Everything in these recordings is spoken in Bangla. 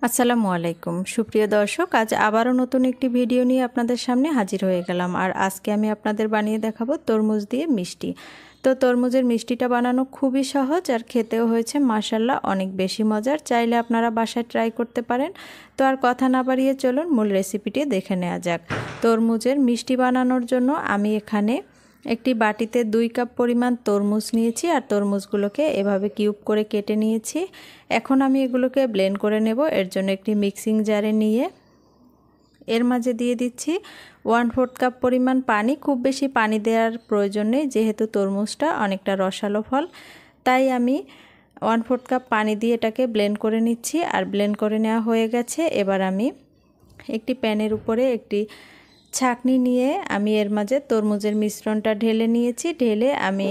আসসালামু আলাইকুম সুপ্রিয় দর্শক, আজ আবারও নতুন একটি ভিডিও নিয়ে আপনাদের সামনে হাজির হয়ে গেলাম। আর আজকে আমি আপনাদের বানিয়ে দেখাবো তরমুজ দিয়ে মিষ্টি। তো তরমুজের মিষ্টিটা বানানো খুবই সহজ আর খেতেও হয়েছে মাশাআল্লাহ অনেক বেশি মজার। চাইলে আপনারা বাসায় ট্রাই করতে পারেন। তো আর কথা না বাড়িয়ে চলুন মূল রেসিপিটি দেখে নেওয়া যাক। তরমুজের মিষ্টি বানানোর জন্য আমি এখানে একটি বাটিতে 2 কাপ পরিমাণ তরমুজ নিয়েছি আর তরমুজগুলোকে এভাবে কিউব করে কেটে নিয়েছি। এখন আমি এগুলোকে ব্লেন্ড করে নেব। এর জন্য একটি মিক্সিং জারে নিয়ে এর মাঝে দিয়ে দিচ্ছি 1/4 কাপ পরিমাণ পানি। খুব বেশি পানি দেওয়ার প্রয়োজন নেই, যেহেতু তরমুজটা অনেকটা রসালো ফল, তাই আমি 1/4 কাপ পানি দিয়ে এটাকে ব্লেন্ড করে নিচ্ছি। আর ব্লেন্ড করে নেওয়া হয়ে গেছে। এবার আমি একটি প্যানের উপরে একটি ছাঁকনি নিয়ে আমি এর মাঝে তরমুজের মিশ্রণটা ঢেলে নিয়েছি। ঢেলে আমি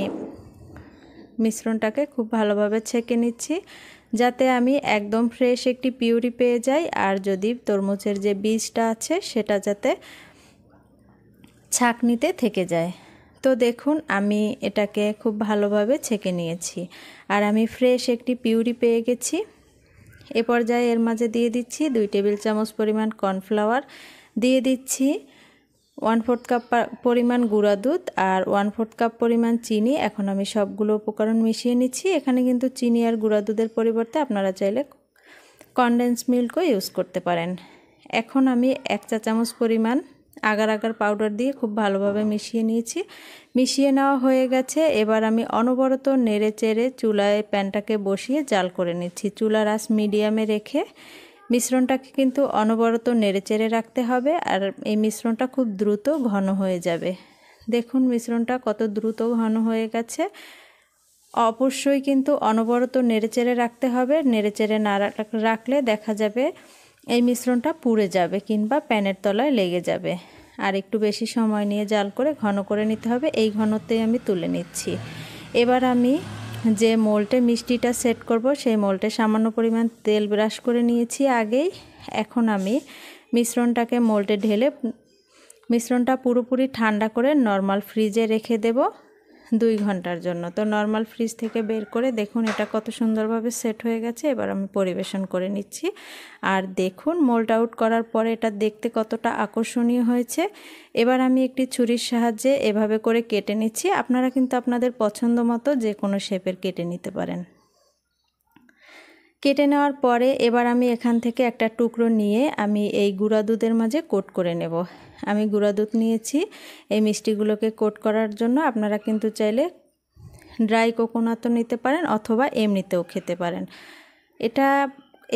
মিশ্রণটাকে খুব ভালোভাবে ছেঁকে নিচ্ছি, যাতে আমি একদম ফ্রেশ একটি পিউরি পেয়ে যাই। আর যদি তরমুজের যে বীজটা আছে সেটা যাতে ছাঁকনিতে থেকে যায়। তো দেখুন আমি এটাকে খুব ভালোভাবে ছেঁকে নিয়েছি আর আমি ফ্রেশ একটি পিউরি পেয়ে গেছি। এ পর্যায়ে এর মাঝে দিয়ে দিচ্ছি 2 টেবিল চামচ পরিমাণ কর্নফ্লাওয়ার, দিয়ে দিচ্ছি 1/4 কাপ পরিমাণ গুঁড়া দুধ আর 1/4 কাপ পরিমাণ চিনি। এখন আমি সবগুলো উপকরণ মিশিয়ে নিচ্ছি। এখানে কিন্তু চিনি আর গুঁড়া দুধের পরিবর্তে আপনারা চাইলে কনডেন্স মিল্কও ইউজ করতে পারেন। এখন আমি 1 চা চামচ পরিমাণ আগার আগার পাউডার দিয়ে খুব ভালোভাবে মিশিয়ে নিয়েছি। মিশিয়ে নেওয়া হয়ে গেছে। এবার আমি অনবরত নেড়ে চেড়ে চুলায় প্যানটাকে বসিয়ে জাল করে নিচ্ছি। চুলার আঁচ মিডিয়ামে রেখে মিশ্রণটাকে কিন্তু অনবরত নেড়েচেড়ে রাখতে হবে। আর এই মিশ্রণটা খুব দ্রুত ঘন হয়ে যাবে। দেখুন মিশ্রণটা কত দ্রুত ঘন হয়ে গেছে। অবশ্যই কিন্তু অনবরত নেড়েচেড়ে রাখতে হবে। নেড়েচেড়ে না রাখলে দেখা যাবে এই মিশ্রণটা পুড়ে যাবে কিংবা প্যানের তলায় লেগে যাবে। আর একটু বেশি সময় নিয়ে জাল করে ঘন করে নিতে হবে। এই ঘনত্বেই আমি তুলে নিচ্ছি। এবার আমি যে মোল্ডে মিষ্টিটা সেট করব সেই মোল্ডে সামান্য পরিমাণ তেল ব্রাশ করে নিয়েছি আগেই। এখন আমি মিশ্রণটাকে মোল্ডে ঢেলে মিশ্রণটা পুরোপুরি ঠান্ডা করে নর্মাল ফ্রিজে রেখে দেব 2 ঘন্টার জন্য। তো নর্মাল ফ্রিজ থেকে বের করে দেখুন এটা কত সুন্দরভাবে সেট হয়ে গেছে। এবার আমি পরিবেশন করে নিচ্ছি। আর দেখুন মোল্ড আউট করার পরে এটা দেখতে কতটা আকর্ষণীয় হয়েছে। এবার আমি একটি ছুরির সাহায্যে এভাবে করে কেটে নিচ্ছি। আপনারা কিন্তু আপনাদের পছন্দ মতো যে কোনো শেপের কেটে নিতে পারেন। কেটে নেওয়ার পরে এবার আমি এখান থেকে একটা টুকরো নিয়ে আমি এই গুঁড়া দুধের মাঝে কোট করে নেব। আমি গুঁড়া দুধ নিয়েছি এই মিষ্টিগুলোকে কোট করার জন্য। আপনারা কিন্তু চাইলে ড্রাই কোকোনাটও নিতে পারেন অথবা এমনিতেও খেতে পারেন। এটা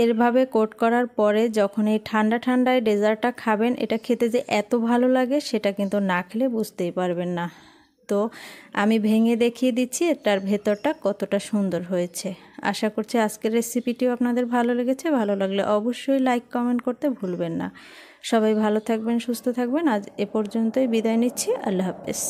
এরভাবে কোট করার পরে যখন এই ঠান্ডা ঠান্ডায় ডেজার্টটা খাবেন, এটা খেতে যে এত ভালো লাগে সেটা কিন্তু না খেলে বুঝতেই পারবেন না। তো আমি ভেঙে দেখিয়ে দিচ্ছি এটার ভেতরটা কতটা সুন্দর হয়েছে। আশা করছি আজকের রেসিপিটিও আপনাদের ভালো লেগেছে। ভালো লাগলে অবশ্যই লাইক কমেন্ট করতে ভুলবেন না। সবাই ভালো থাকবেন, সুস্থ থাকবেন। আজ এ পর্যন্তই বিদায় নিচ্ছি। আল্লাহ হাফেজ।